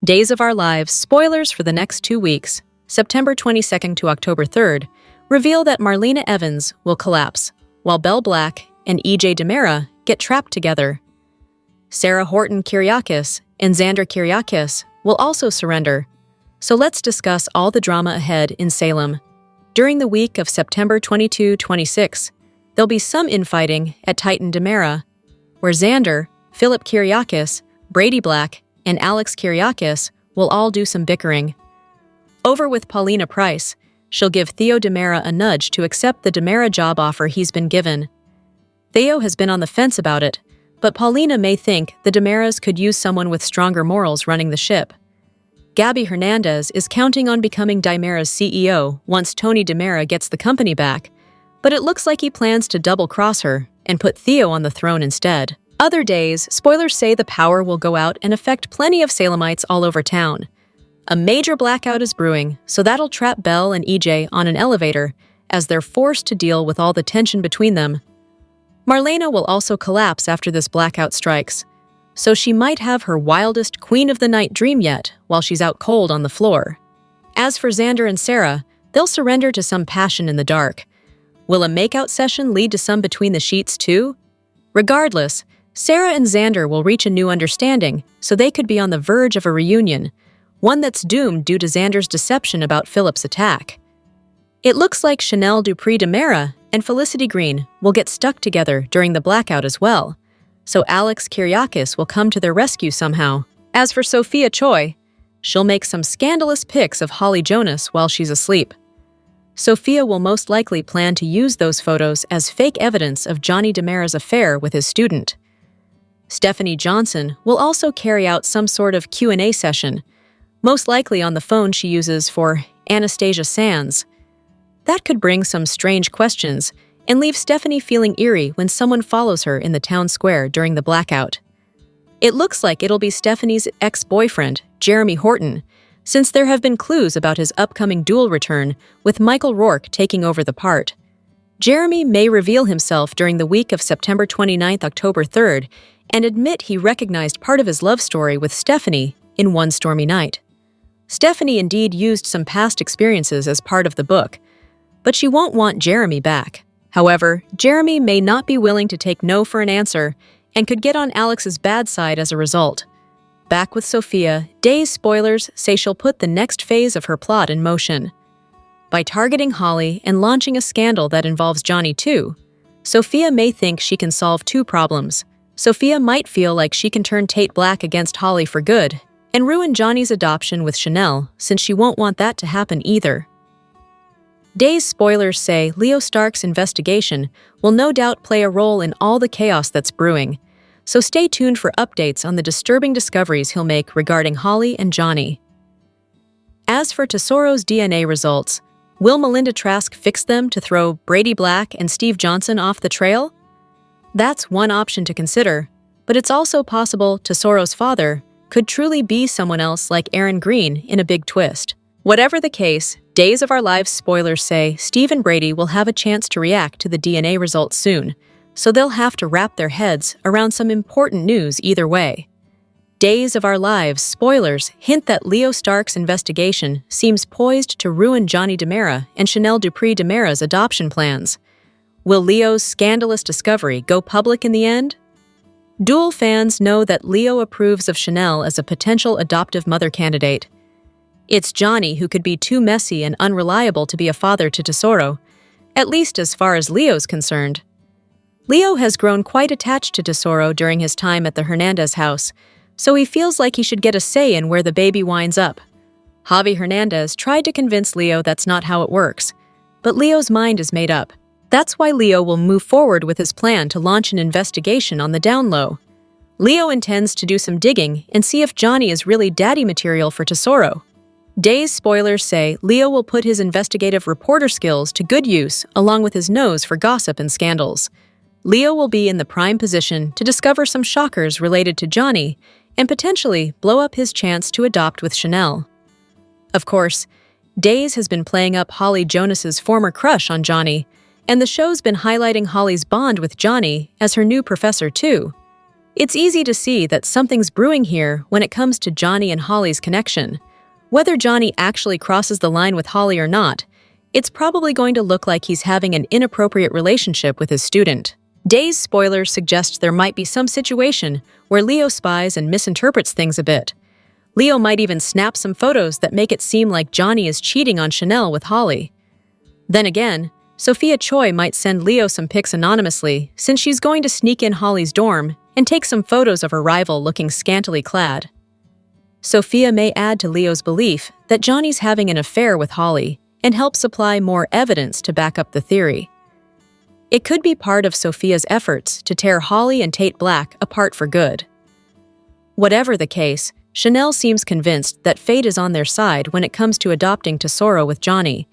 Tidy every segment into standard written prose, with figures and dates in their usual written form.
Days of Our Lives spoilers for the next 2 weeks, September 22nd to October 3rd, reveal that Marlena Evans will collapse, while Belle Black and EJ DiMera get trapped together. Sarah Horton Kyriakis and Xander Kyriakis will also surrender. So let's discuss all the drama ahead in Salem. During the week of September 22-26, there'll be some infighting at Titan DiMera, where Xander, Philip Kyriakis, Brady Black, and Alex Kyriakis will all do some bickering. Over with Paulina Price, she'll give Theo DiMera a nudge to accept the DiMera job offer he's been given. Theo has been on the fence about it, but Paulina may think the DiMeras could use someone with stronger morals running the ship. Gabby Hernandez is counting on becoming DiMera's CEO once Tony DiMera gets the company back, but it looks like he plans to double-cross her and put Theo on the throne instead. Other days, spoilers say the power will go out and affect plenty of Salemites all over town. A major blackout is brewing, so that'll trap Belle and EJ on an elevator as they're forced to deal with all the tension between them. Marlena will also collapse after this blackout strikes, so she might have her wildest Queen of the Night dream yet while she's out cold on the floor. As for Xander and Sarah, they'll surrender to some passion in the dark. Will a makeout session lead to some between the sheets too? Regardless, Sarah and Xander will reach a new understanding, so they could be on the verge of a reunion, one that's doomed due to Xander's deception about Philip's attack. It looks like Chanel Dupree DiMera and Felicity Green will get stuck together during the blackout as well, so Alex Kyriakis will come to their rescue somehow. As for Sophia Choi, she'll make some scandalous pics of Holly Jonas while she's asleep. Sophia will most likely plan to use those photos as fake evidence of Johnny DiMera's affair with his student. Stephanie Johnson will also carry out some sort of Q&A session, most likely on the phone she uses for Anastasia Sands. That could bring some strange questions and leave Stephanie feeling eerie when someone follows her in the town square during the blackout. It looks like it'll be Stephanie's ex-boyfriend, Jeremy Horton, since there have been clues about his upcoming duel return with Michael Rourke taking over the part. Jeremy may reveal himself during the week of September 29th, October 3rd, and admit he recognized part of his love story with Stephanie in One Stormy Night. Stephanie indeed used some past experiences as part of the book, but she won't want Jeremy back. However, Jeremy may not be willing to take no for an answer and could get on Alex's bad side as a result. Back with Sophia, Days spoilers say she'll put the next phase of her plot in motion. By targeting Holly and launching a scandal that involves Johnny too, Sophia may think she can solve two problems. Sophia might feel like she can turn Tate Black against Holly for good and ruin Johnny's adoption with Chanel, since she won't want that to happen either. Days spoilers say Leo Stark's investigation will no doubt play a role in all the chaos that's brewing, so stay tuned for updates on the disturbing discoveries he'll make regarding Holly and Johnny. As for Tesoro's DNA results, will Melinda Trask fix them to throw Brady Black and Steve Johnson off the trail? That's one option to consider, but it's also possible Tesoro's father could truly be someone else like Aaron Green in a big twist. Whatever the case, Days of Our Lives spoilers say Steve and Brady will have a chance to react to the DNA results soon, so they'll have to wrap their heads around some important news either way. Days of Our Lives spoilers hint that Leo Stark's investigation seems poised to ruin Johnny DiMera and Chanel Dupree DiMera's adoption plans. Will Leo's scandalous discovery go public in the end? Duel fans know that Leo approves of Chanel as a potential adoptive mother candidate. It's Johnny who could be too messy and unreliable to be a father to Tesoro, at least as far as Leo's concerned. Leo has grown quite attached to Tesoro during his time at the Hernandez house, so he feels like he should get a say in where the baby winds up. Javi Hernandez tried to convince Leo that's not how it works, but Leo's mind is made up. That's why Leo will move forward with his plan to launch an investigation on the down low. Leo intends to do some digging and see if Johnny is really daddy material for Tesoro. Days spoilers say Leo will put his investigative reporter skills to good use along with his nose for gossip and scandals. Leo will be in the prime position to discover some shockers related to Johnny and potentially blow up his chance to adopt with Chanel. Of course, Days has been playing up Holly Jonas's former crush on Johnny, and the show's been highlighting Holly's bond with Johnny as her new professor too. It's easy to see that something's brewing here when it comes to Johnny and Holly's connection. Whether Johnny actually crosses the line with Holly or not, it's probably going to look like he's having an inappropriate relationship with his student. Day's spoilers suggest there might be some situation where Leo spies and misinterprets things a bit. Leo might even snap some photos that make it seem like Johnny is cheating on Chanel with Holly. Then again, Sophia Choi might send Leo some pics anonymously since she's going to sneak in Holly's dorm and take some photos of her rival looking scantily clad. Sophia may add to Leo's belief that Johnny's having an affair with Holly and help supply more evidence to back up the theory. It could be part of Sophia's efforts to tear Holly and Tate Black apart for good. Whatever the case, Chanel seems convinced that fate is on their side when it comes to adopting Tesoro with Johnny.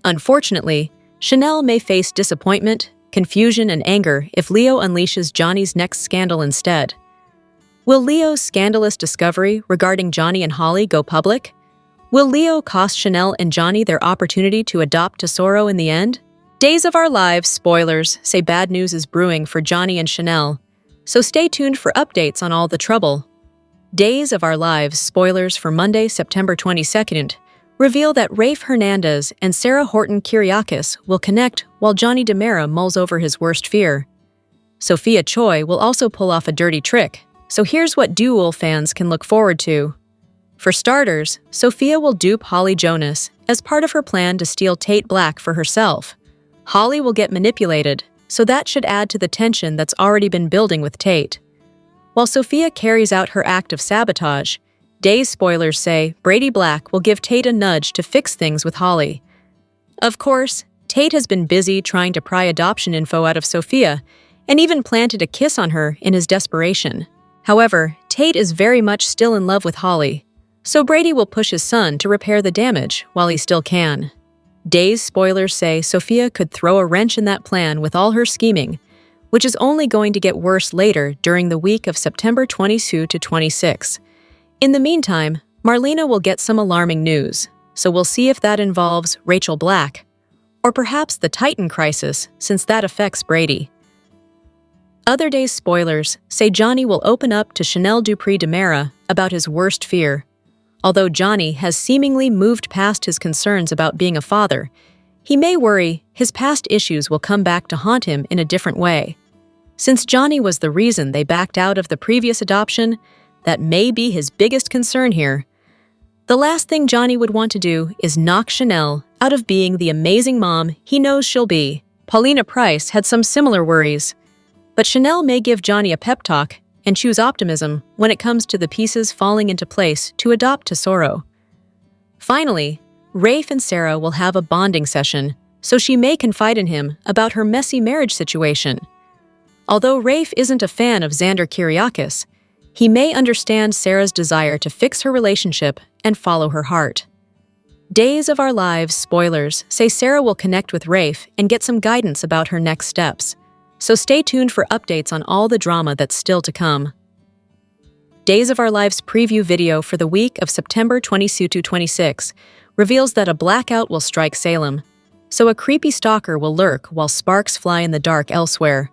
Unfortunately, Chanel may face disappointment, confusion, and anger if Leo unleashes Johnny's next scandal instead. Will Leo's scandalous discovery regarding Johnny and Holly go public? Will Leo cost Chanel and Johnny their opportunity to adopt Tesoro in the end? Days of Our Lives spoilers say bad news is brewing for Johnny and Chanel, so stay tuned for updates on all the trouble. Days of Our Lives spoilers for Monday, September 22nd, reveal that Rafe Hernandez and Sarah Horton Kyriakis will connect while Johnny DiMera mulls over his worst fear. Sophia Choi will also pull off a dirty trick, so here's what Duel fans can look forward to. For starters, Sophia will dupe Holly Jonas as part of her plan to steal Tate Black for herself. Holly will get manipulated, so that should add to the tension that's already been building with Tate. While Sophia carries out her act of sabotage, Day's spoilers say Brady Black will give Tate a nudge to fix things with Holly. Of course, Tate has been busy trying to pry adoption info out of Sophia and even planted a kiss on her in his desperation. However, Tate is very much still in love with Holly, so Brady will push his son to repair the damage while he still can. Day's spoilers say Sophia could throw a wrench in that plan with all her scheming, which is only going to get worse later during the week of September 22 to 26. In the meantime, Marlena will get some alarming news, so we'll see if that involves Rachel Black, or perhaps the Titan crisis, since that affects Brady. Other Days spoilers say Johnny will open up to Chanel Dupree DiMera about his worst fear. Although Johnny has seemingly moved past his concerns about being a father, he may worry his past issues will come back to haunt him in a different way. Since Johnny was the reason they backed out of the previous adoption, that may be his biggest concern here. The last thing Johnny would want to do is knock Chanel out of being the amazing mom he knows she'll be. Paulina Price had some similar worries, but Chanel may give Johnny a pep talk and choose optimism when it comes to the pieces falling into place to adopt Tesoro. Finally, Rafe and Sarah will have a bonding session, so she may confide in him about her messy marriage situation. Although Rafe isn't a fan of Xander Kyriakis, he may understand Sarah's desire to fix her relationship and follow her heart. Days of Our Lives spoilers say Sarah will connect with Rafe and get some guidance about her next steps, so stay tuned for updates on all the drama that's still to come. Days of Our Lives preview video for the week of September 22 to 26 reveals that a blackout will strike Salem, so a creepy stalker will lurk while sparks fly in the dark elsewhere.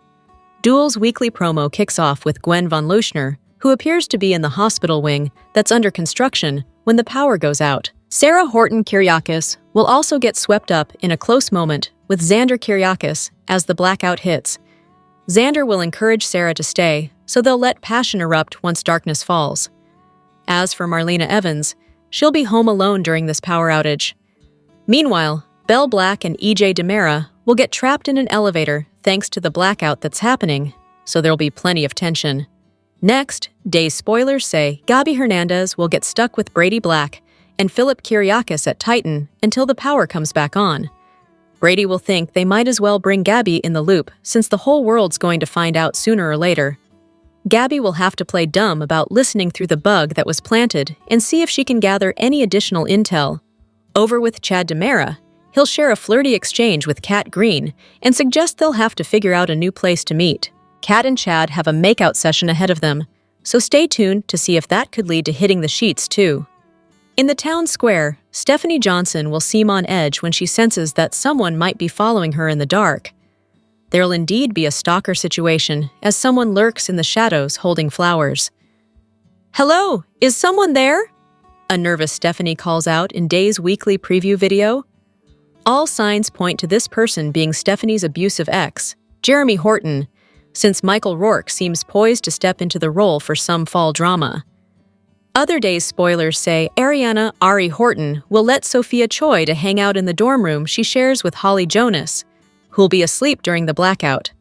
Duel's weekly promo kicks off with Gwen von Leuschner, who appears to be in the hospital wing that's under construction when the power goes out. Sarah Horton Kyriakis will also get swept up in a close moment with Xander Kyriakis as the blackout hits. Xander will encourage Sarah to stay, so they'll let passion erupt once darkness falls. As for Marlena Evans, she'll be home alone during this power outage. Meanwhile, Belle Black and EJ DiMera will get trapped in an elevator thanks to the blackout that's happening, so there'll be plenty of tension. Next, Days spoilers say Gabi Hernandez will get stuck with Brady Black and Philip Kyriakis at Titan until the power comes back on. Brady will think they might as well bring Gabi in the loop since the whole world's going to find out sooner or later. Gabi will have to play dumb about listening through the bug that was planted and see if she can gather any additional intel. Over with Chad DiMera, he'll share a flirty exchange with Kat Green and suggest they'll have to figure out a new place to meet. Kat and Chad have a makeout session ahead of them, so stay tuned to see if that could lead to hitting the sheets too. In the town square, Stephanie Johnson will seem on edge when she senses that someone might be following her in the dark. There'll indeed be a stalker situation as someone lurks in the shadows holding flowers. "Hello, is someone there?" a nervous Stephanie calls out in Day's weekly preview video. All signs point to this person being Stephanie's abusive ex, Jeremy Horton, since Michael Rourke seems poised to step into the role for some fall drama. Other Day's spoilers say Ariana Ari Horton will let Sophia Choi to hang out in the dorm room she shares with Holly Jonas, who'll be asleep during the blackout.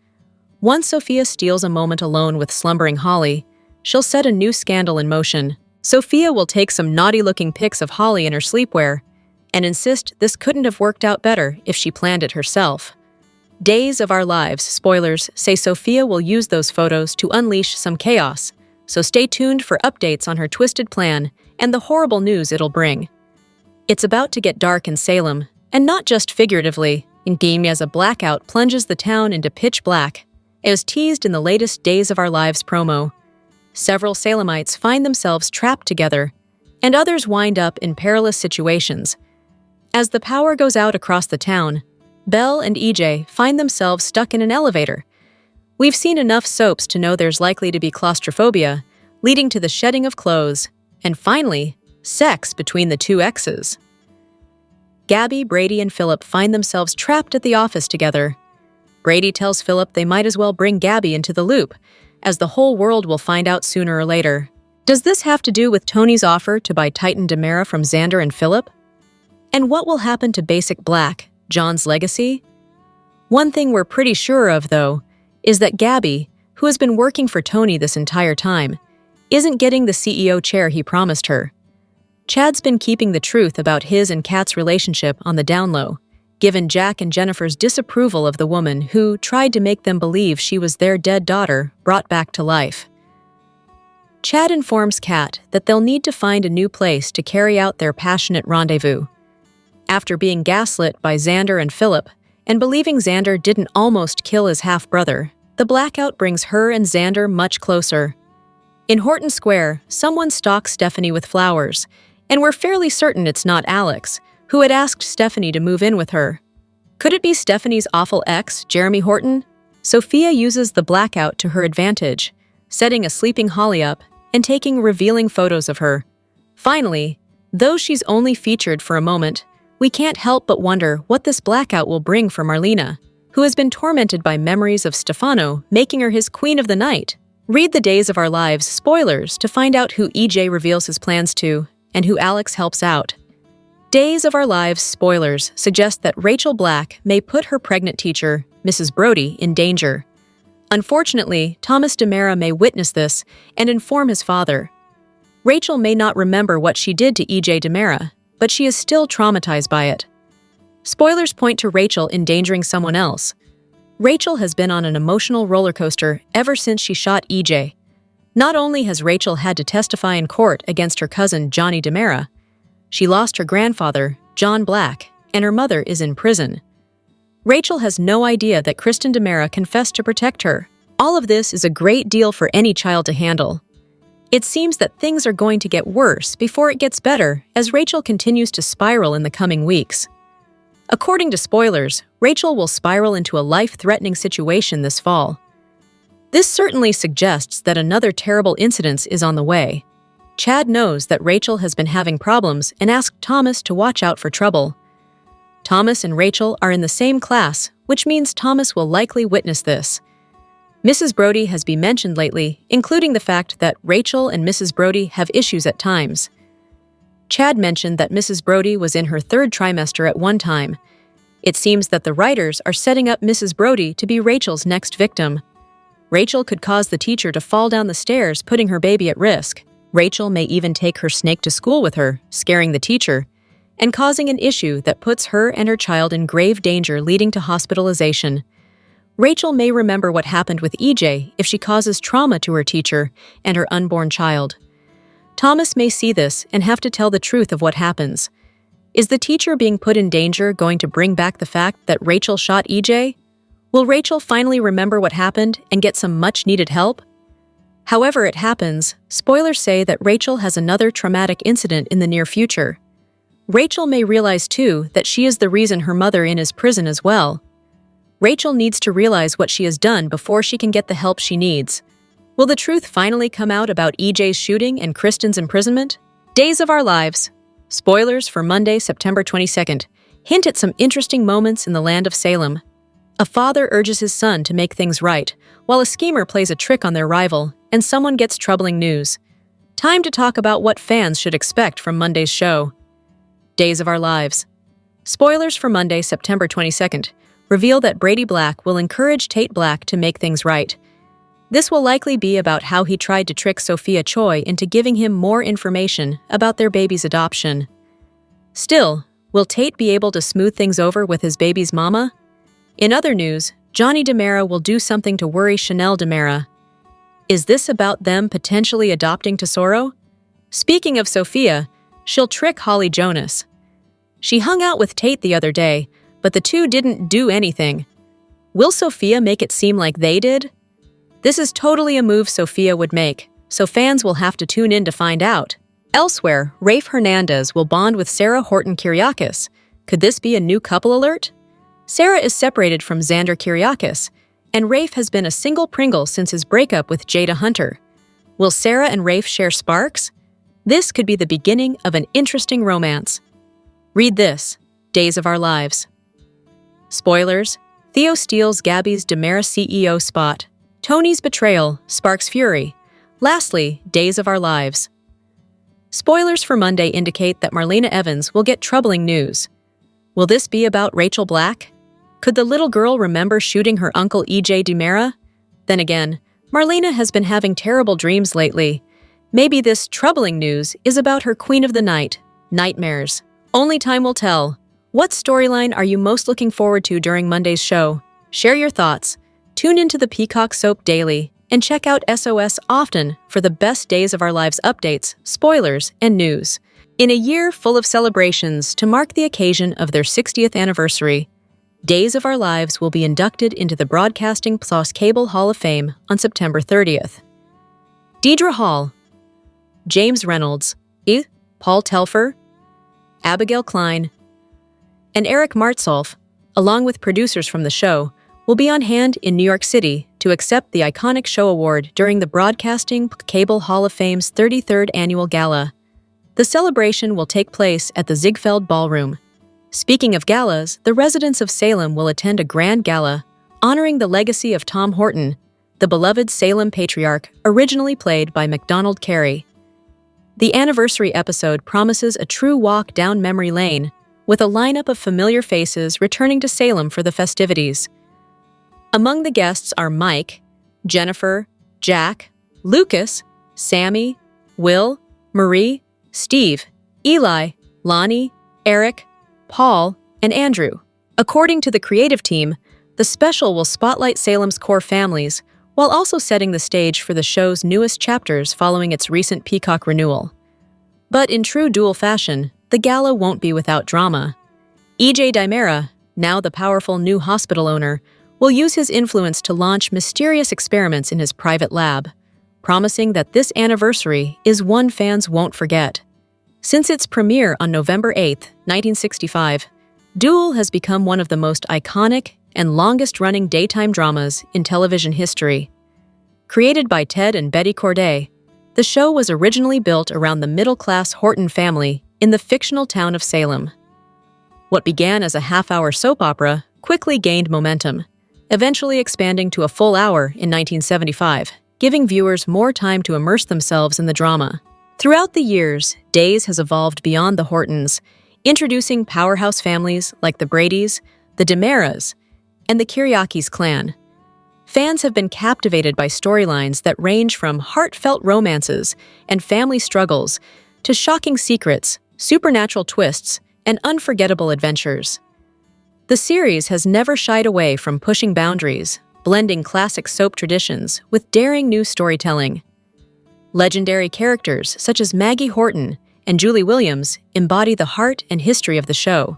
Once Sophia steals a moment alone with slumbering Holly, she'll set a new scandal in motion. Sophia will take some naughty-looking pics of Holly in her sleepwear and insist this couldn't have worked out better if she planned it herself. Days of Our Lives spoilers say Sophia will use those photos to unleash some chaos, so stay tuned for updates on her twisted plan and the horrible news it'll bring. It's about to get dark in Salem, and not just figuratively, in-game as a blackout plunges the town into pitch black, as teased in the latest Days of Our Lives promo. Several Salemites find themselves trapped together, and others wind up in perilous situations. As the power goes out across the town, Belle and EJ find themselves stuck in an elevator. We've seen enough soaps to know there's likely to be claustrophobia, leading to the shedding of clothes, and finally, sex between the two exes. Gabby, Brady, and Philip find themselves trapped at the office together. Brady tells Philip they might as well bring Gabby into the loop, as the whole world will find out sooner or later. Does this have to do with Tony's offer to buy Titan DiMera from Xander and Philip? And what will happen to Basic Black, John's legacy? One thing we're pretty sure of, though, is that Gabby, who has been working for Tony this entire time, isn't getting the CEO chair he promised her. Chad's been keeping the truth about his and Kat's relationship on the down low, given Jack and Jennifer's disapproval of the woman who tried to make them believe she was their dead daughter brought back to life. Chad informs Kat that they'll need to find a new place to carry out their passionate rendezvous. After being gaslit by Xander and Philip, and believing Xander didn't almost kill his half-brother, the blackout brings her and Xander much closer. In Horton Square, someone stalks Stephanie with flowers, and we're fairly certain it's not Alex, who had asked Stephanie to move in with her. Could it be Stephanie's awful ex, Jeremy Horton? Sophia uses the blackout to her advantage, setting a sleeping Holly up and taking revealing photos of her. Finally, though she's only featured for a moment, we can't help but wonder what this blackout will bring for Marlena, who has been tormented by memories of Stefano making her his queen of the night. Read the Days of Our Lives spoilers to find out who EJ reveals his plans to and who Alex helps out. Days of Our Lives spoilers suggest that Rachel Black may put her pregnant teacher, Mrs. Brody, in danger. Unfortunately, Thomas DiMera may witness this and inform his father. Rachel may not remember what she did to EJ DiMera, but she is still traumatized by it. Spoilers point to Rachel endangering someone else. Rachel has been on an emotional roller coaster ever since she shot EJ. Not only has Rachel had to testify in court against her cousin Johnny DiMera, she lost her grandfather, John Black, and her mother is in prison. Rachel has no idea that Kristen DiMera confessed to protect her. All of this is a great deal for any child to handle. It seems that things are going to get worse before it gets better as Rachel continues to spiral in the coming weeks. According to spoilers, Rachel will spiral into a life-threatening situation this fall. This certainly suggests that another terrible incident is on the way. Chad knows that Rachel has been having problems and asked Thomas to watch out for trouble. Thomas and Rachel are in the same class, which means Thomas will likely witness this. Mrs. Brody has been mentioned lately, including the fact that Rachel and Mrs. Brody have issues at times. Chad mentioned that Mrs. Brody was in her third trimester at one time. It seems that the writers are setting up Mrs. Brody to be Rachel's next victim. Rachel could cause the teacher to fall down the stairs, putting her baby at risk. Rachel may even take her snake to school with her, scaring the teacher, and causing an issue that puts her and her child in grave danger, leading to hospitalization. Rachel may remember what happened with EJ if she causes trauma to her teacher and her unborn child. Thomas may see this and have to tell the truth of what happens. Is the teacher being put in danger going to bring back the fact that Rachel shot EJ? Will Rachel finally remember what happened and get some much-needed help? However it happens, spoilers say that Rachel has another traumatic incident in the near future. Rachel may realize, too, that she is the reason her mother is in prison as well. Rachel needs to realize what she has done before she can get the help she needs. Will the truth finally come out about EJ's shooting and Kristen's imprisonment? Days of Our Lives. Spoilers for Monday, September 22nd. Hint at some interesting moments in the land of Salem. A father urges his son to make things right, while a schemer plays a trick on their rival, and someone gets troubling news. Time to talk about what fans should expect from Monday's show. Days of Our Lives. Spoilers for Monday, September 22nd. Reveal that Brady Black will encourage Tate Black to make things right. This will likely be about how he tried to trick Sophia Choi into giving him more information about their baby's adoption. Still, will Tate be able to smooth things over with his baby's mama? In other news, Johnny DiMera will do something to worry Chanel DiMera. Is this about them potentially adopting Tesoro? Speaking of Sophia, she'll trick Holly Jonas. She hung out with Tate the other day, but the two didn't do anything. Will Sophia make it seem like they did? This is totally a move Sophia would make, so fans will have to tune in to find out. Elsewhere, Rafe Hernandez will bond with Sarah Horton Kyriakis. Could this be a new couple alert? Sarah is separated from Xander Kyriakis, and Rafe has been a single Pringle since his breakup with Jada Hunter. Will Sarah and Rafe share sparks? This could be the beginning of an interesting romance. Read this, Days of Our Lives. Spoilers, Theo steals Gabby's DiMera CEO spot. Tony's betrayal sparks fury. Lastly, Days of Our Lives. Spoilers for Monday indicate that Marlena Evans will get troubling news. Will this be about Rachel Black? Could the little girl remember shooting her uncle EJ DiMera? Then again, Marlena has been having terrible dreams lately. Maybe this troubling news is about her Queen of the Night, nightmares. Only time will tell. What storyline are you most looking forward to during Monday's show? Share your thoughts. Tune into the Peacock Soap Daily and check out SOS often for the best Days of Our Lives updates, spoilers, and news. In a year full of celebrations to mark the occasion of their 60th anniversary, Days of Our Lives will be inducted into the Broadcasting Plus Cable Hall of Fame on September 30th. Deidre Hall, James Reynolds, Paul Telfer, Abigail Klein, and Eric Martsolf, along with producers from the show, will be on hand in New York City to accept the iconic show award during the Broadcasting Cable Hall of Fame's 33rd annual gala. The celebration will take place at the Ziegfeld Ballroom. Speaking of galas, the residents of Salem will attend a grand gala honoring the legacy of Tom Horton, the beloved Salem patriarch originally played by MacDonald Carey. The anniversary episode promises a true walk down memory lane, with a lineup of familiar faces returning to Salem for the festivities. Among the guests are Mike, Jennifer, Jack, Lucas, Sammy, Will, Marie, Steve, Eli, Lonnie, Eric, Paul, and Andrew. According to the creative team, the special will spotlight Salem's core families while also setting the stage for the show's newest chapters following its recent Peacock renewal. But in true dual fashion, the gala won't be without drama. EJ DiMera, now the powerful new hospital owner, will use his influence to launch mysterious experiments in his private lab, promising that this anniversary is one fans won't forget. Since its premiere on November 8, 1965, Duel has become one of the most iconic and longest-running daytime dramas in television history. Created by Ted and Betty Corday, the show was originally built around the middle-class Horton family in the fictional town of Salem. What began as a half-hour soap opera quickly gained momentum, eventually expanding to a full hour in 1975, giving viewers more time to immerse themselves in the drama. Throughout the years, Days has evolved beyond the Hortons, introducing powerhouse families like the Bradys, the DiMeras, and the Kyriakis clan. Fans have been captivated by storylines that range from heartfelt romances and family struggles to shocking secrets, supernatural twists, and unforgettable adventures. The series has never shied away from pushing boundaries, blending classic soap traditions with daring new storytelling. Legendary characters such as Maggie Horton and Julie Williams embody the heart and history of the show,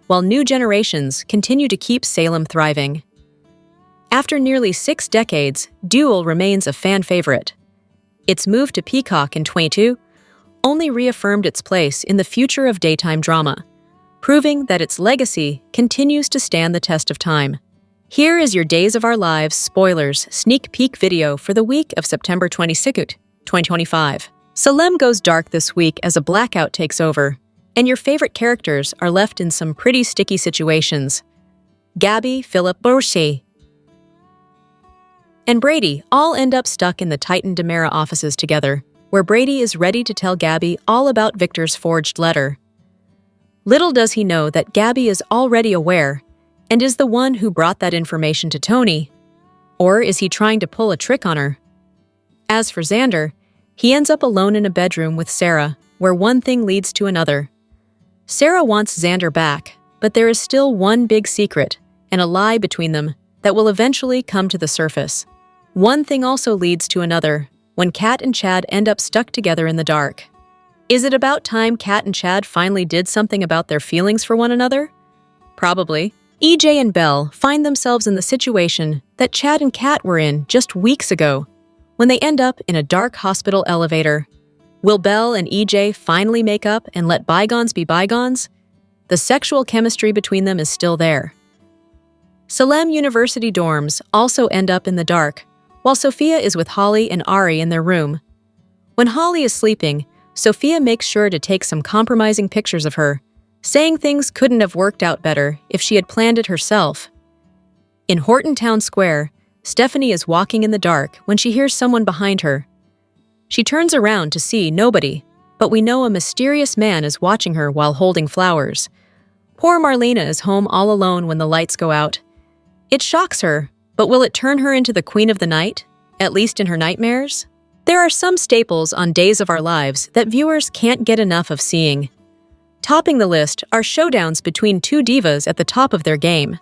while new generations continue to keep Salem thriving. After nearly 6 decades, Duel remains a fan favorite. Its move to Peacock in 2022 only reaffirmed its place in the future of daytime drama, proving that its legacy continues to stand the test of time. Here is your Days of Our Lives spoilers sneak peek video for the week of September 22nd, 2025. Salem goes dark this week as a blackout takes over, and your favorite characters are left in some pretty sticky situations. Gabby, Philip, Borsi, and Brady all end up stuck in the Titan-Demera offices together, where Brady is ready to tell Gabby all about Victor's forged letter. Little does he know that Gabby is already aware and is the one who brought that information to Tony. Or is he trying to pull a trick on her? As for Xander, he ends up alone in a bedroom with Sarah, where one thing leads to another. Sarah wants Xander back, but there is still one big secret and a lie between them that will eventually come to the surface. One thing also leads to another when Kat and Chad end up stuck together in the dark. Is it about time Kat and Chad finally did something about their feelings for one another? Probably. EJ and Belle find themselves in the situation that Chad and Kat were in just weeks ago, when they end up in a dark hospital elevator. Will Belle and EJ finally make up and let bygones be bygones? The sexual chemistry between them is still there. Salem University dorms also end up in the dark, while Sophia is with Holly and Ari in their room. When Holly is sleeping, Sophia makes sure to take some compromising pictures of her, saying things couldn't have worked out better if she had planned it herself. In Horton Town Square, Stephanie is walking in the dark when she hears someone behind her. She turns around to see nobody, but we know a mysterious man is watching her while holding flowers. Poor Marlena is home all alone when the lights go out. It shocks her, but will it turn her into the queen of the night, at least in her nightmares? There are some staples on Days of Our Lives that viewers can't get enough of seeing. Topping the list are showdowns between two divas at the top of their game.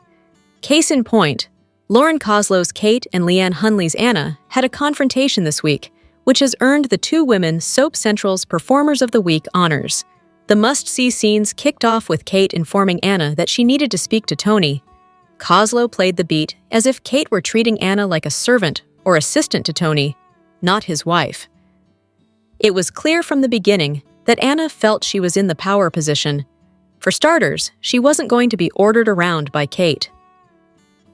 Case in point, Lauren Koslow's Kate and Leanne Hunley's Anna had a confrontation this week, which has earned the two women Soap Central's Performers of the Week honors. The must-see scenes kicked off with Kate informing Anna that she needed to speak to Tony. Koslow played the beat as if Kate were treating Anna like a servant or assistant to Tony, not his wife. It was clear from the beginning that Anna felt she was in the power position. For starters, she wasn't going to be ordered around by Kate.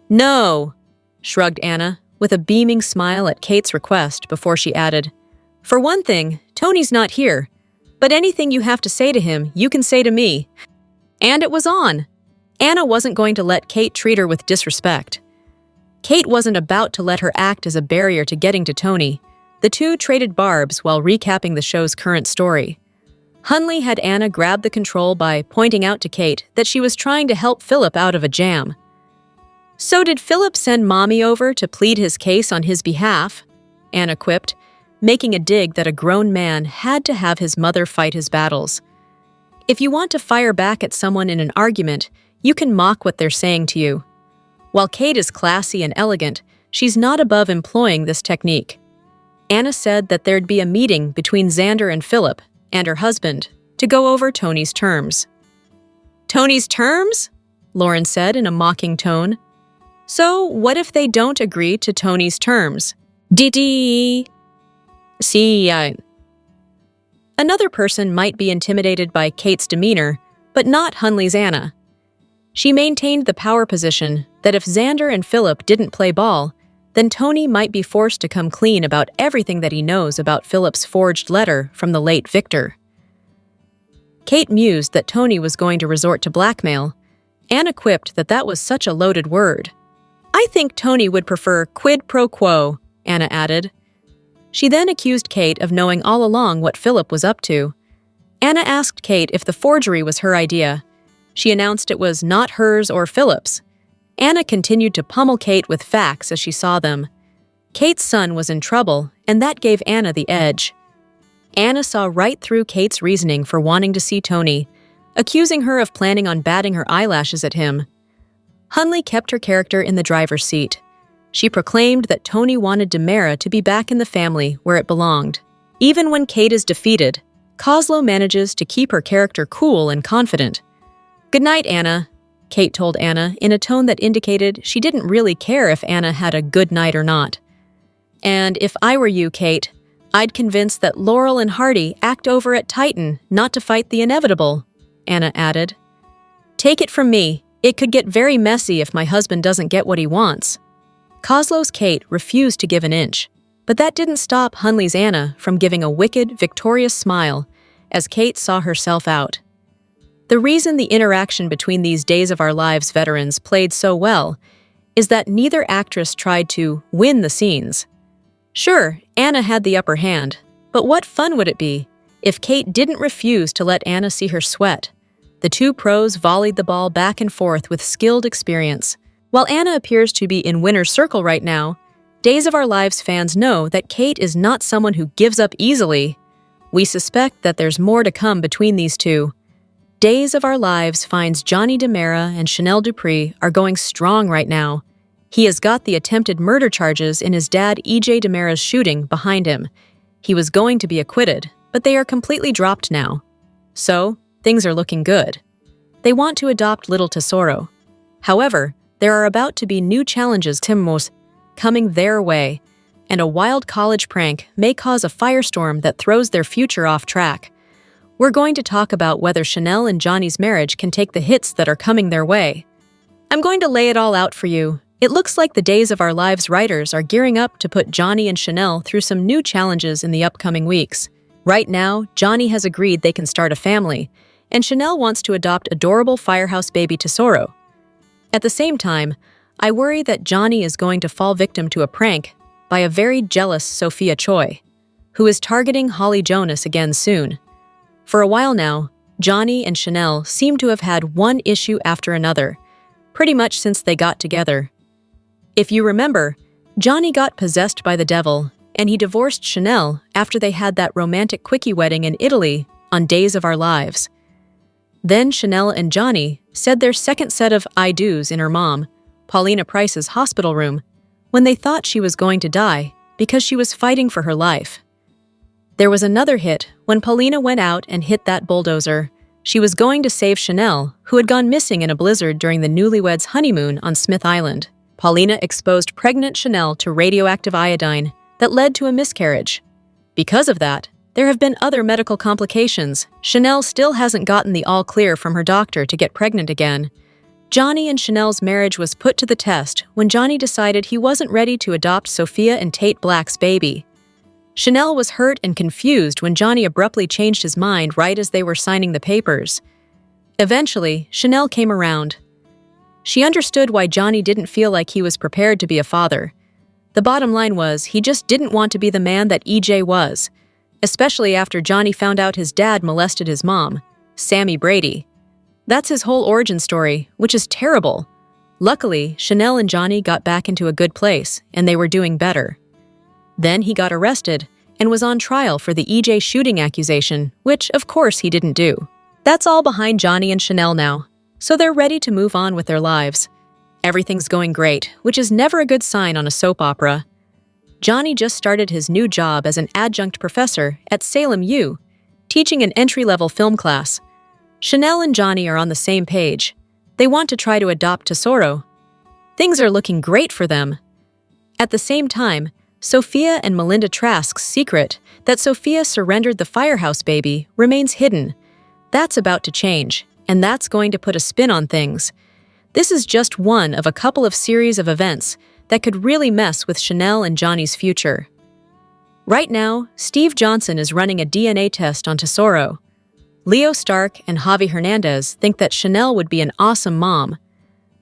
"No," shrugged Anna, with a beaming smile at Kate's request before she added, "For one thing, Tony's not here, but anything you have to say to him, you can say to me." And it was on. Anna wasn't going to let Kate treat her with disrespect. Kate wasn't about to let her act as a barrier to getting to Tony. The two traded barbs while recapping the show's current story. Hunley had Anna grab the control by pointing out to Kate that she was trying to help Philip out of a jam. "So did Philip send Mommy over to plead his case on his behalf?" Anna quipped, making a dig that a grown man had to have his mother fight his battles. If you want to fire back at someone in an argument, you can mock what they're saying to you. While Kate is classy and elegant, she's not above employing this technique. Anna said that there'd be a meeting between Xander and Philip and her husband to go over Tony's terms. "Tony's terms?" Lauren said in a mocking tone. "So what if they don't agree to Tony's terms?" See, Another person might be intimidated by Kate's demeanor, but not Hunley's Anna. She maintained the power position that if Xander and Philip didn't play ball, then Tony might be forced to come clean about everything that he knows about Philip's forged letter from the late Victor. Kate mused that Tony was going to resort to blackmail. Anna quipped that that was such a loaded word. "I think Tony would prefer quid pro quo," Anna added. She then accused Kate of knowing all along what Philip was up to. Anna asked Kate if the forgery was her idea. She announced it was not hers or Philip's. Anna continued to pummel Kate with facts as she saw them. Kate's son was in trouble, and that gave Anna the edge. Anna saw right through Kate's reasoning for wanting to see Tony, accusing her of planning on batting her eyelashes at him. Hunley kept her character in the driver's seat. She proclaimed that Tony wanted Demera to be back in the family where it belonged. Even when Kate is defeated, Koslow manages to keep her character cool and confident. "Good night, Anna," Kate told Anna in a tone that indicated she didn't really care if Anna had a good night or not. "And if I were you, Kate, I'd convince that Laurel and Hardy act over at Titan not to fight the inevitable," Anna added. "Take it from me, It could get very messy if my husband doesn't get what he wants. Coslow's Kate refused to give an inch, but that didn't stop Hunley's Anna from giving a wicked, victorious smile as Kate saw herself out. The reason the interaction between these Days of Our Lives veterans played so well is that neither actress tried to win the scenes. Sure, Anna had the upper hand, but what fun would it be if Kate didn't refuse to let Anna see her sweat? The two pros volleyed the ball back and forth with skilled experience. While Anna appears to be in winner's circle right now, Days of Our Lives fans know that Kate is not someone who gives up easily. We suspect that there's more to come between these two. Days of Our Lives finds Johnny DiMera and Chanel Dupree are going strong right now. He has got the attempted murder charges in his dad E.J. DiMera's shooting behind him. He was going to be acquitted, but they are completely dropped now. So, things are looking good. They want to adopt little Tesoro. However, there are about to be new challenges coming their way, and a wild college prank may cause a firestorm that throws their future off track. We're going to talk about whether Chanel and Johnny's marriage can take the hits that are coming their way. I'm going to lay it all out for you. It looks like the Days of Our Lives writers are gearing up to put Johnny and Chanel through some new challenges in the upcoming weeks. Right now, Johnny has agreed they can start a family, and Chanel wants to adopt adorable firehouse baby Tesoro. At the same time, I worry that Johnny is going to fall victim to a prank by a very jealous Sophia Choi, who is targeting Holly Jonas again soon. For a while now, Johnny and Chanel seem to have had one issue after another, pretty much since they got together. If you remember, Johnny got possessed by the devil, and he divorced Chanel after they had that romantic quickie wedding in Italy on Days of Our Lives. Then Chanel and Johnny said their second set of I do's in her mom, Paulina Price's hospital room, when they thought she was going to die because she was fighting for her life. There was another hit when Paulina went out and hit that bulldozer. She was going to save Chanel, who had gone missing in a blizzard during the newlyweds' honeymoon on Smith Island. Paulina exposed pregnant Chanel to radioactive iodine that led to a miscarriage. Because of that, there have been other medical complications. Chanel still hasn't gotten the all clear from her doctor to get pregnant again. Johnny and Chanel's marriage was put to the test when Johnny decided he wasn't ready to adopt Sophia and Tate Black's baby. Chanel was hurt and confused when Johnny abruptly changed his mind right as they were signing the papers. Eventually, Chanel came around. She understood why Johnny didn't feel like he was prepared to be a father. The bottom line was he just didn't want to be the man that EJ was, especially after Johnny found out his dad molested his mom, Sammy Brady. That's his whole origin story, which is terrible. Luckily, Chanel and Johnny got back into a good place, and they were doing better. Then he got arrested and was on trial for the EJ shooting accusation, which, of course, he didn't do. That's all behind Johnny and Chanel now, so they're ready to move on with their lives. Everything's going great, which is never a good sign on a soap opera. Johnny just started his new job as an adjunct professor at Salem U, teaching an entry-level film class. Chanel and Johnny are on the same page. They want to try to adopt Tesoro. Things are looking great for them. At the same time, Sophia and Melinda Trask's secret that Sophia surrendered the firehouse baby remains hidden. That's about to change, and that's going to put a spin on things. This is just one of a couple of series of events that could really mess with Chanel and Johnny's future. Right now, Steve Johnson is running a DNA test on Tesoro. Leo Stark and Javi Hernandez think that Chanel would be an awesome mom,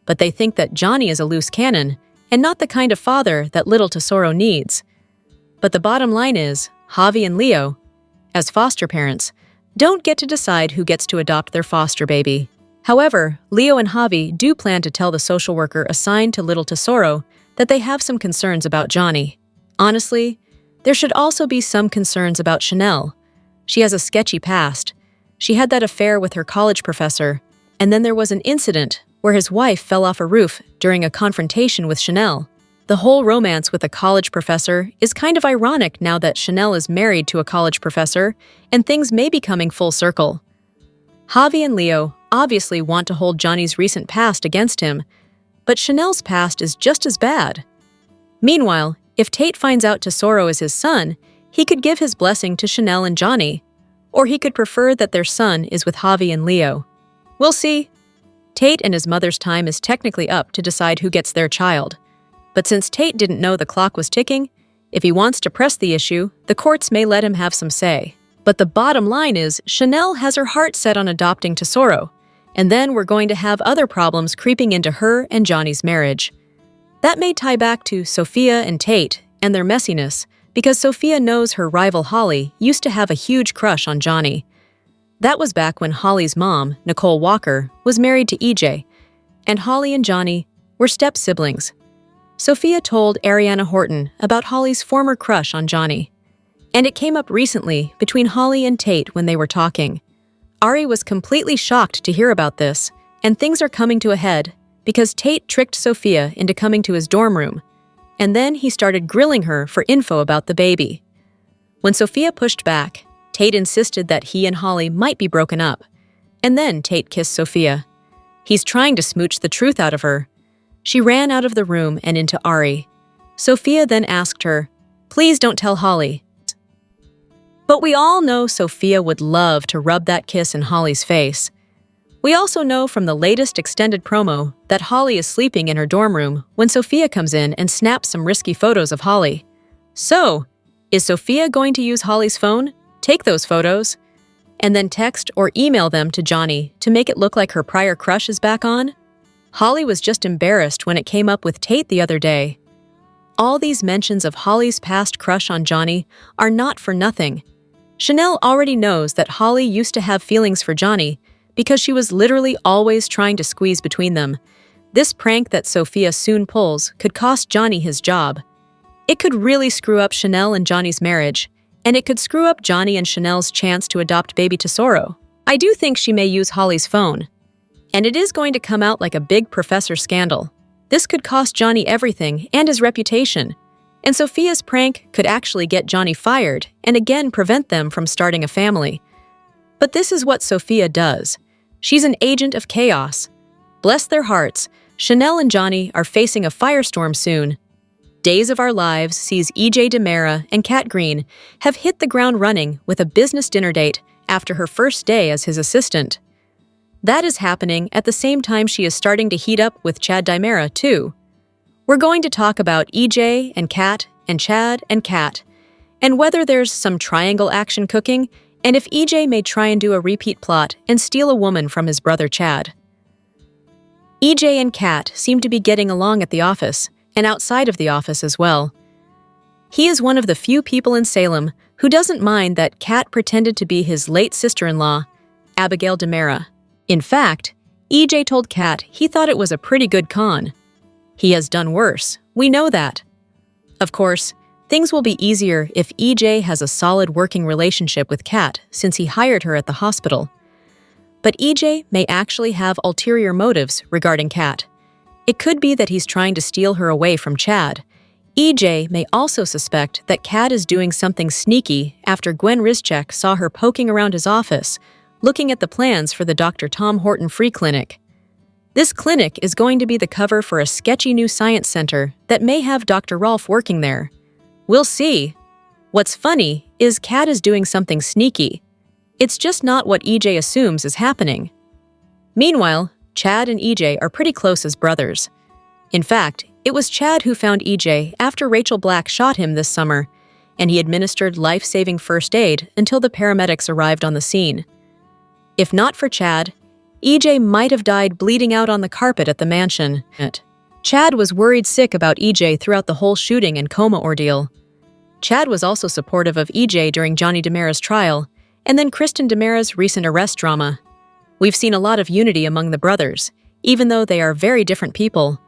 but they think that Johnny is a loose cannon and not the kind of father that little Tesoro needs. But the bottom line is, Javi and Leo, as foster parents, don't get to decide who gets to adopt their foster baby. However, Leo and Javi do plan to tell the social worker assigned to little Tesoro that they have some concerns about Johnny. Honestly, there should also be some concerns about Chanel. She has a sketchy past. She had that affair with her college professor, and then there was an incident where his wife fell off a roof during a confrontation with Chanel. The whole romance with a college professor is kind of ironic now that Chanel is married to a college professor, and things may be coming full circle. Javi and Leo obviously want to hold Johnny's recent past against him, but Chanel's past is just as bad. Meanwhile, if Tate finds out Tesoro is his son, he could give his blessing to Chanel and Johnny, or he could prefer that their son is with Javi and Leo. We'll see. Tate and his mother's time is technically up to decide who gets their child. But since Tate didn't know the clock was ticking, if he wants to press the issue, the courts may let him have some say. But the bottom line is, Chanel has her heart set on adopting Tesoro, and then we're going to have other problems creeping into her and Johnny's marriage. That may tie back to Sophia and Tate and their messiness, because Sophia knows her rival Holly used to have a huge crush on Johnny. That was back when Holly's mom, Nicole Walker, was married to EJ, and Holly and Johnny were step-siblings. Sophia told Ariana Horton about Holly's former crush on Johnny, and it came up recently between Holly and Tate when they were talking. Ari was completely shocked to hear about this, and things are coming to a head because Tate tricked Sophia into coming to his dorm room, and then he started grilling her for info about the baby. When Sophia pushed back, Tate insisted that he and Holly might be broken up, and then Tate kissed Sophia. He's trying to smooch the truth out of her. She ran out of the room and into Ari. Sophia then asked her, "Please don't tell Holly." But we all know Sophia would love to rub that kiss in Holly's face. We also know from the latest extended promo that Holly is sleeping in her dorm room when Sophia comes in and snaps some risky photos of Holly. So, is Sophia going to use Holly's phone, take those photos, and then text or email them to Johnny to make it look like her prior crush is back on? Holly was just embarrassed when it came up with Tate the other day. All these mentions of Holly's past crush on Johnny are not for nothing. Chanel already knows that Holly used to have feelings for Johnny because she was literally always trying to squeeze between them. This prank that Sophia soon pulls could cost Johnny his job. It could really screw up Chanel and Johnny's marriage, and it could screw up Johnny and Chanel's chance to adopt baby Tesoro. I do think she may use Holly's phone, and it is going to come out like a big professor scandal. This could cost Johnny everything and his reputation, and Sophia's prank could actually get Johnny fired and again prevent them from starting a family. But this is what Sophia does. She's an agent of chaos. Bless their hearts, Chanel and Johnny are facing a firestorm soon. Days of Our Lives sees EJ DiMera and Kat Green have hit the ground running with a business dinner date after her first day as his assistant. That is happening at the same time she is starting to heat up with Chad DiMera, too. We're going to talk about EJ and Kat and Chad and Kat, and whether there's some triangle action cooking, and if EJ may try and do a repeat plot and steal a woman from his brother Chad. EJ and Kat seem to be getting along at the office, and outside of the office as well. He is one of the few people in Salem who doesn't mind that Kat pretended to be his late sister-in-law, Abigail DiMera. In fact, EJ told Kat he thought it was a pretty good con. He has done worse, we know that. Of course, things will be easier if EJ has a solid working relationship with Kat since he hired her at the hospital. But EJ may actually have ulterior motives regarding Kat. It could be that he's trying to steal her away from Chad. EJ may also suspect that Kat is doing something sneaky after Gwen Rizchek saw her poking around his office, looking at the plans for the Dr. Tom Horton Free Clinic. This clinic is going to be the cover for a sketchy new science center that may have Dr. Rolfe working there. We'll see. What's funny is Kat is doing something sneaky. It's just not what EJ assumes is happening. Meanwhile, Chad and EJ are pretty close as brothers. In fact, it was Chad who found EJ after Rachel Black shot him this summer, and he administered life-saving first aid until the paramedics arrived on the scene. If not for Chad, EJ might have died bleeding out on the carpet at the mansion. Chad was worried sick about EJ throughout the whole shooting and coma ordeal. Chad was also supportive of EJ during Johnny DiMera's trial, and then Kristen DiMera's recent arrest drama. We've seen a lot of unity among the brothers, even though they are very different people.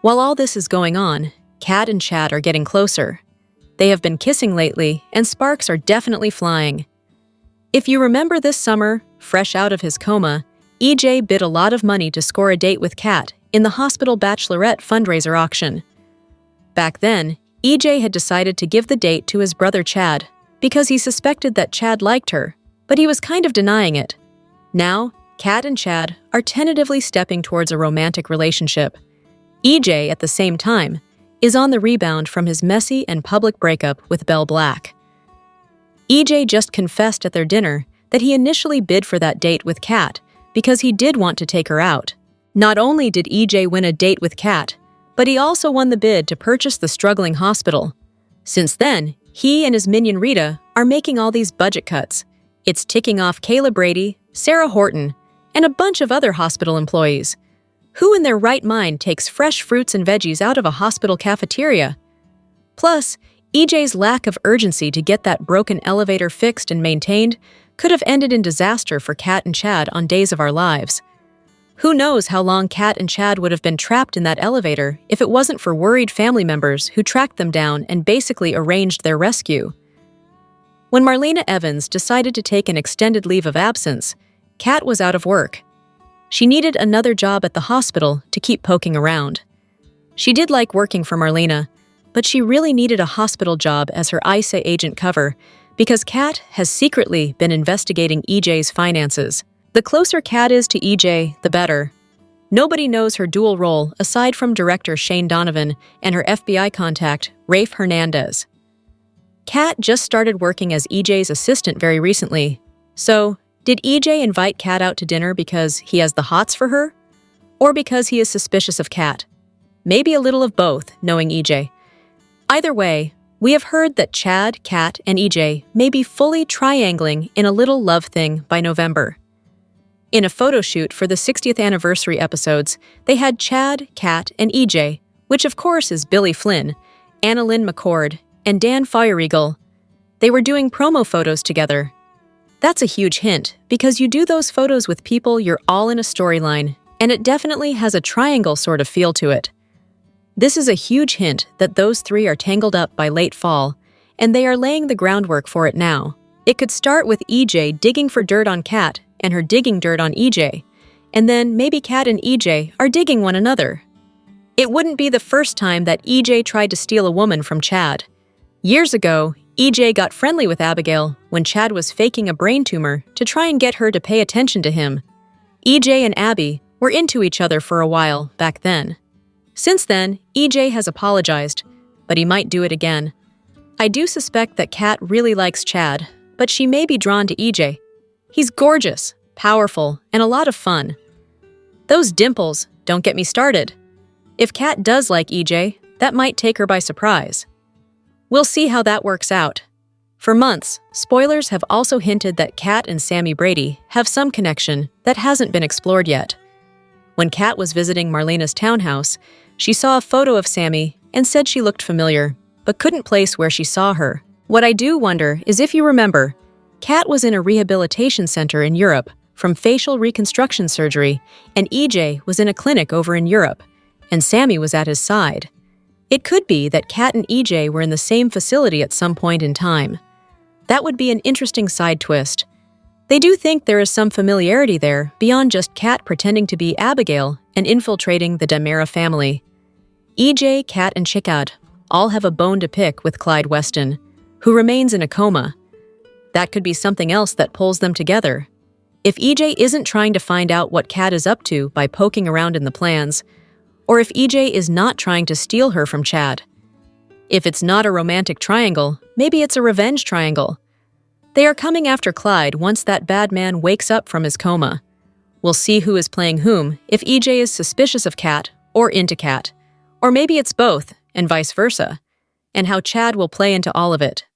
While all this is going on, Kat and Chad are getting closer. They have been kissing lately, and sparks are definitely flying. If you remember this summer, fresh out of his coma, EJ bid a lot of money to score a date with Kat in the hospital bachelorette fundraiser auction. Back then, EJ had decided to give the date to his brother Chad because he suspected that Chad liked her, but he was kind of denying it. Now, Kat and Chad are tentatively stepping towards a romantic relationship. EJ, at the same time, is on the rebound from his messy and public breakup with Belle Black. EJ just confessed at their dinner that he initially bid for that date with Kat because he did want to take her out. Not only did EJ win a date with Kat, but he also won the bid to purchase the struggling hospital. Since then, he and his minion Rita are making all these budget cuts. It's ticking off Kayla Brady, Sarah Horton, and a bunch of other hospital employees. Who in their right mind takes fresh fruits and veggies out of a hospital cafeteria? Plus, EJ's lack of urgency to get that broken elevator fixed and maintained could have ended in disaster for Kat and Chad on Days of Our Lives. Who knows how long Kat and Chad would have been trapped in that elevator if it wasn't for worried family members who tracked them down and basically arranged their rescue. When Marlena Evans decided to take an extended leave of absence, Kat was out of work. She needed another job at the hospital to keep poking around. She did like working for Marlena, but she really needed a hospital job as her ISA agent cover because Kat has secretly been investigating EJ's finances. The closer Kat is to EJ, the better. Nobody knows her dual role aside from director Shane Donovan and her FBI contact, Rafe Hernandez. Kat just started working as EJ's assistant very recently. So, did EJ invite Kat out to dinner because he has the hots for her? Or because he is suspicious of Kat? Maybe a little of both, knowing EJ. Either way, we have heard that Chad, Kat, and EJ may be fully triangling in a little love thing by November. In a photo shoot for the 60th anniversary episodes, they had Chad, Kat, and EJ, which of course is Billy Flynn, Annalyn McCord, and Dan Feieregal. They were doing promo photos together. That's a huge hint, because you do those photos with people you're all in a storyline, and it definitely has a triangle sort of feel to it. This is a huge hint that those three are tangled up by late fall, and they are laying the groundwork for it now. It could start with EJ digging for dirt on Kat and her digging dirt on EJ, and then maybe Kat and EJ are digging one another. It wouldn't be the first time that EJ tried to steal a woman from Chad. Years ago, EJ got friendly with Abigail when Chad was faking a brain tumor to try and get her to pay attention to him. EJ and Abby were into each other for a while back then. Since then, EJ has apologized, but he might do it again. I do suspect that Kat really likes Chad, but she may be drawn to EJ. He's gorgeous, powerful, and a lot of fun. Those dimples, don't get me started. If Kat does like EJ, that might take her by surprise. We'll see how that works out. For months, spoilers have also hinted that Kat and Sammy Brady have some connection that hasn't been explored yet. When Kat was visiting Marlena's townhouse, she saw a photo of Sammy and said she looked familiar, but couldn't place where she saw her. What I do wonder is if you remember, Kat was in a rehabilitation center in Europe from facial reconstruction surgery, and EJ was in a clinic over in Europe, and Sammy was at his side. It could be that Kat and EJ were in the same facility at some point in time. That would be an interesting side twist. They do think there is some familiarity there beyond just Kat pretending to be Abigail and infiltrating the Demera family. EJ, Kat, and Chikad all have a bone to pick with Clyde Weston, who remains in a coma. That could be something else that pulls them together. If EJ isn't trying to find out what Kat is up to by poking around in the plans, or if EJ is not trying to steal her from Chad. If it's not a romantic triangle, maybe it's a revenge triangle. They are coming after Clyde once that bad man wakes up from his coma. We'll see who is playing whom if EJ is suspicious of Kat or into Kat. Or maybe it's both, and vice versa, and how Chad will play into all of it.